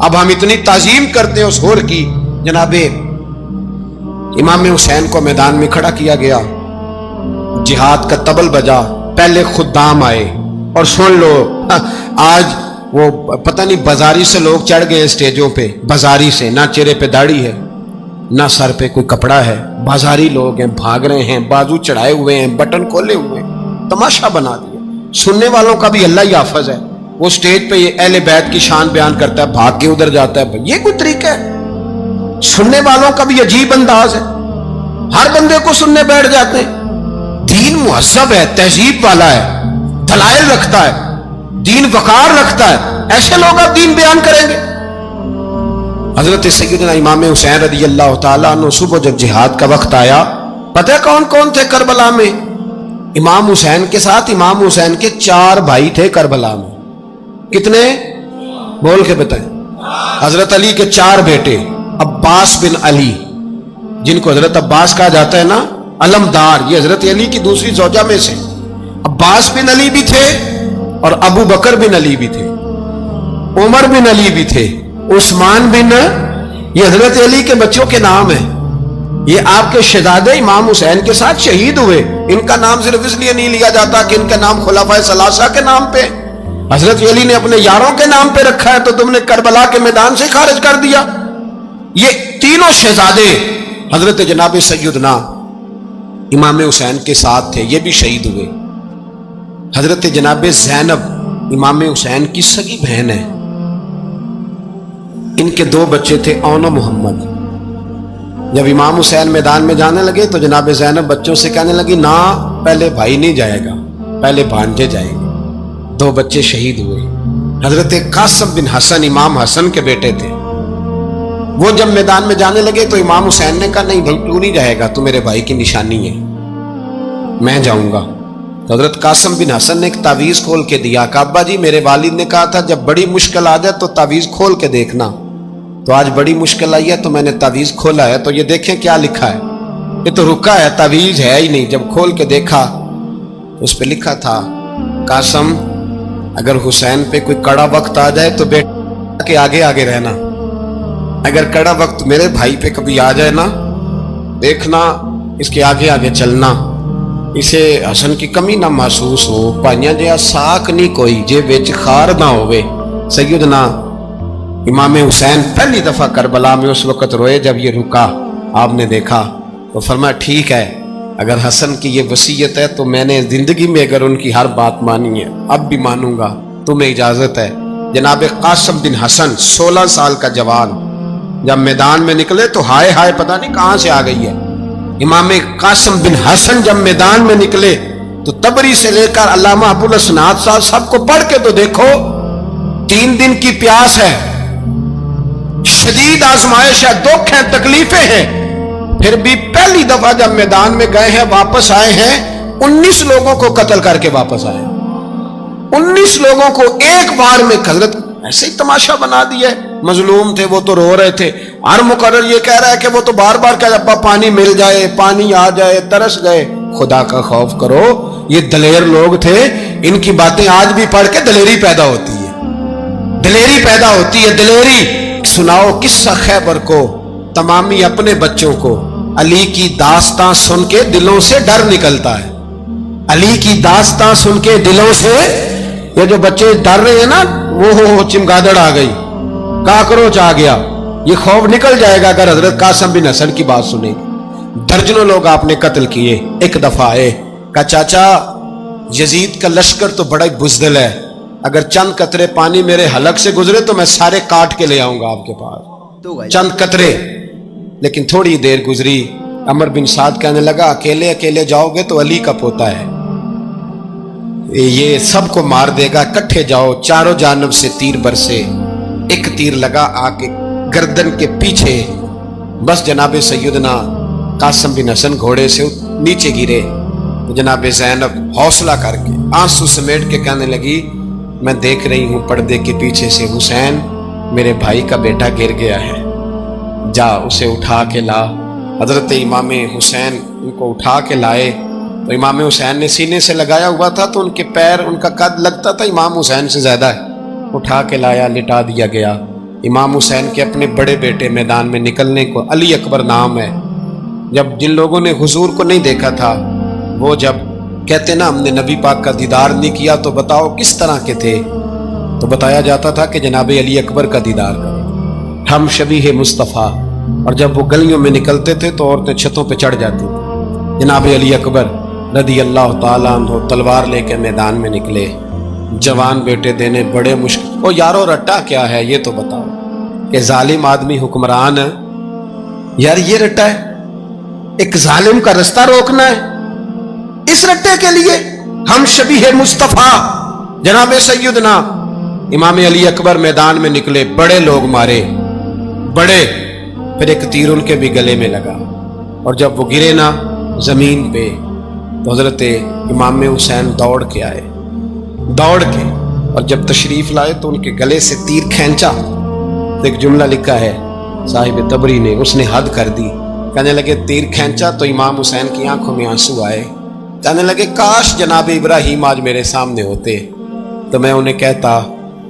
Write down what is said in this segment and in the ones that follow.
اب ہم اتنی تعظیم کرتے ہیں اس ہور کی. جناب امام حسین کو میدان میں کھڑا کیا گیا, جہاد کا طبل بجا, پہلے خدام آئے. اور سن لو آج وہ پتہ نہیں بازاری سے لوگ چڑھ گئے اسٹیجوں پہ, بازاری سے, نہ چہرے پہ داڑھی ہے نہ سر پہ کوئی کپڑا ہے, بازاری لوگ ہیں, بھاگ رہے ہیں, بازو چڑھائے ہوئے ہیں, بٹن کھولے ہوئے ہیں, تماشا بنا دیا. سننے والوں کا بھی اللہ ہی حافظ ہے, وہ سٹیج پہ یہ اہل بیت کی شان بیان کرتا ہے, بھاگ کے ادھر جاتا ہے. یہ کوئی طریقہ ہے؟ سننے والوں کا بھی عجیب انداز ہے, ہر بندے کو سننے بیٹھ جاتے ہیں. دین مہذب ہے, تہذیب والا ہے, دلائل رکھتا ہے, دین وقار رکھتا ہے, ایسے لوگ اب دین بیان کریں گے؟ حضرت سیدنا امام حسین رضی اللہ تعالیٰ عنہ صبح جب جہاد کا وقت آیا, پتہ ہے کون کون تھے کربلا میں؟ امام حسین کے ساتھ امام حسین کے 4 بھائی تھے کربلا میں. کتنے؟ بول کے بتائیں. حضرت علی کے 4 بیٹے, عباس بن علی, جن کو حضرت عباس کہا جاتا ہے نا, علمدار, یہ حضرت علی کی دوسری زوجہ میں سے. عباس بن علی بھی تھے اور ابو بکر بن علی بھی تھے, عمر بن علی بھی تھے, عثمان بن, یہ حضرت علی کے بچوں کے نام ہیں. یہ آپ کے شہزادے امام حسین کے ساتھ شہید ہوئے. ان کا نام صرف اس لیے نہیں لیا جاتا کہ ان کا نام خلفائے ثلاثہ کے نام پہ, حضرت علی نے اپنے یاروں کے نام پہ رکھا ہے, تو تم نے کربلا کے میدان سے خارج کر دیا. یہ تینوں شہزادے حضرت جناب سیدنا امام حسین کے ساتھ تھے, یہ بھی شہید ہوئے. حضرت جناب زینب امام حسین کی سگی بہن ہے, ان کے 2 بچے تھے, اون و محمد. جب امام حسین میدان میں جانے لگے تو جناب زینب بچوں سے کہنے لگی, نہ پہلے بھائی نہیں جائے گا, پہلے بھانجے جائیں گے. 2 بچے شہید ہوئے. حضرت قاسم بن حسن امام حسن کے بیٹے تھے, وہ جب میدان میں جانے لگے تو امام حسین نے کہا, نہیں بھائی تو نہیں جائے گا, تو میرے بھائی کی نشانی ہے, میں جاؤں گا. تو حضرت قاسم بن حسن نے ایک تعویذ کھول کے دیا کہ ابا جی میرے والد نے کہا تھا جب بڑی مشکل آ جائے تو تعویذ کھول کے دیکھنا, تو آج بڑی مشکل آئی ہے تو میں نے تعویذ کھولا ہے, تو یہ دیکھیں کیا لکھا ہے. یہ تو رکا ہے, تعویذ ہے ہی نہیں. جب کھول کے دیکھا اس پہ لکھا تھا, قاسم اگر حسین پہ کوئی کڑا وقت آ جائے تو بیٹا کے آگے آگے رہنا, اگر کڑا وقت میرے بھائی پہ کبھی آ جائے نا, دیکھنا اس کے آگے آگے چلنا, اسے حسن کی کمی نہ محسوس ہو. پائیاں جہاں ساک نہیں کوئی جے وچ خار نہ ہوئے. سیدنا امام حسین پہلی دفعہ کربلا میں اس وقت روئے جب یہ رکا, آپ نے دیکھا تو فرمایا ٹھیک ہے, اگر حسن کی یہ وصیت ہے تو میں نے زندگی میں اگر ان کی ہر بات مانی ہے اب بھی مانوں گا, تمہیں اجازت ہے. جناب قاسم بن حسن 16 سال کا جوان جب میدان میں نکلے تو ہائے ہائے پتہ نہیں کہاں سے آ گئی ہے. امام قاسم بن حسن جب میدان میں نکلے تو تبری سے لے کر علامہ ابو الاسناد صاحب سب کو پڑھ کے تو دیکھو, 3 دن کی پیاس ہے, شدید آزمائش ہے, دکھ ہیں, تکلیفیں ہیں, پھر بھی پہلی دفعہ جب میدان میں گئے ہیں واپس آئے ہیں, 19 لوگوں کو قتل کر کے واپس آئے. 19 لوگوں کو ایک بار میں حضرت ایسے ہی تماشا بنا دیا. مظلوم تھے وہ تو رو رہے تھے, ہر مقرر یہ کہہ رہا ہے کہ وہ تو بار بار کہہ ابا پانی مل جائے, پانی آ جائے, ترس گئے. خدا کا خوف کرو, یہ دلیر لوگ تھے, ان کی باتیں آج بھی پڑھ کے دلیری پیدا ہوتی ہے, دلیری پیدا ہوتی ہے, دلیری. سناؤ قصہ خیبر کو, تمامی اپنے بچوں کو. علی کی داستان سن کے دلوں سے ڈر نکلتا ہے, علی کی داستان سن کے دلوں سے, یہ جو بچے ڈر رہے ہیں نا, وہ چمگادڑ آ گئی, کاکروچ آ گیا, یہ خوف نکل جائے گا اگر حضرت قاسم بن حسن کی بات سنیں. درجنوں لوگ آپ نے قتل کیے. ایک دفعہ آئے, کہا چاچا یزید کا لشکر تو بڑا ہی بزدل ہے, اگر چند قطرے پانی میرے حلق سے گزرے تو میں سارے کاٹ کے لے آؤں گا آپ کے پاس, چند قطرے. لیکن تھوڑی دیر گزری, عمر بن سعد کہنے لگا اکیلے اکیلے جاؤ گے تو علی کا پوتا ہے, یہ سب کو مار دے گا, کٹھے جاؤ. چاروں جانب سے تیر برسے, ایک تیر لگا آ کے گردن کے پیچھے, بس جناب سیدنا قاسم بن حسن گھوڑے سے نیچے گرے. جناب زینب حوصلہ کر کے آنسو سمیٹ کے کہنے لگی میں دیکھ رہی ہوں پردے کے پیچھے سے, حسین میرے بھائی کا بیٹا گر گیا ہے, جا اسے اٹھا کے لا. حضرت امام حسین ان کو اٹھا کے لائے, تو امام حسین نے سینے سے لگایا ہوا تھا تو ان کے پیر, ان کا قد لگتا تھا امام حسین سے زیادہ ہے. اٹھا کے لایا, لٹا دیا گیا. امام حسین کے اپنے بڑے بیٹے میدان میں نکلنے کو، علی اکبر نام ہے، جب جن لوگوں نے حضور کو نہیں دیکھا تھا وہ جب کہتے نا ہم نے نبی پاک کا دیدار نہیں کیا تو بتاؤ کس طرح کے تھے، تو بتایا جاتا تھا کہ جناب علی اکبر کا دیدار کریں، ہم شبیہ مصطفیٰ۔ اور جب وہ گلیوں میں نکلتے تھے تو عورتیں چھتوں پہ چڑھ جاتی تھیں۔ جناب علی اکبر رضی اللہ تعالیٰ عنہ تلوار لے کے میدان میں نکلے، جوان بیٹے دینے بڑے مشکل۔ او یارو رٹا کیا ہے یہ تو بتاؤ، کہ ظالم آدمی حکمران ہے یار، یہ رٹا ہے، ایک ظالم کا رستہ روکنا ہے، اس رٹے کے لیے ہم شبیہ مصطفیٰ جناب سیدنا امام علی اکبر میدان میں نکلے، بڑے لوگ مارے، بڑے، پھر ایک تیر ان کے بھی گلے میں لگا، اور جب وہ گرے نا زمین پہ تو حضرت امام حسین دوڑ کے آئے، دوڑ کے، اور جب تشریف لائے تو ان کے گلے سے تیر کھینچا تو ایک جملہ لکھا ہے صاحب تبری نے، اس نے حد کر دی، کہنے لگے تیر کھینچا تو امام حسین کی آنکھوں میں آنسو آئے، کہنے لگے کاش جناب ابراہیم آج میرے سامنے ہوتے تو میں انہیں کہتا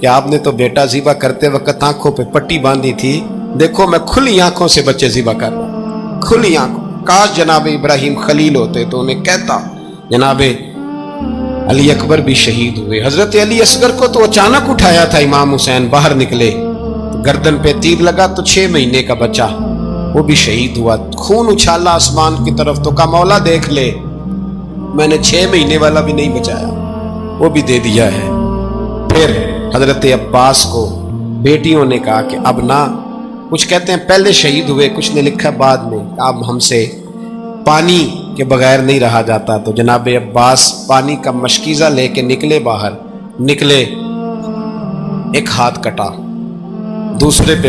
کہ آپ نے تو بیٹا ذبح کرتے وقت آنکھوں پہ پٹی باندھی تھی، دیکھو میں کھلی آنکھوں سے بچے ذبح کر رہا ہوں، کھلی آنکھوں، کاش جناب ابراہیم خلیل ہوتے تو انہیں کہتا۔ جناب علی اکبر بھی شہید ہوئے، حضرت علی اصغر کو تو اچانک اٹھایا تھا امام حسین، باہر نکلے، گردن پہ تیر لگا تو 6 مہینے کا بچہ وہ بھی شہید ہوا، خون اچھالا آسمان کی طرف تو کہا مولا دیکھ لے، میں نے 6 مہینے والا بھی نہیں بچایا، وہ بھی دے دیا ہے۔ پھر حضرت عباس کو بیٹیوں نے کہا کہ اب نہ، کچھ کہتے ہیں پہلے شہید ہوئے، کچھ نے لکھا بعد میں، اب ہم سے پانی کے بغیر نہیں رہا جاتا، تو جناب عباس پانی کا مشکیزہ لے کے نکلے، باہر نکلے، ایک ہاتھ کٹا، دوسرے پہ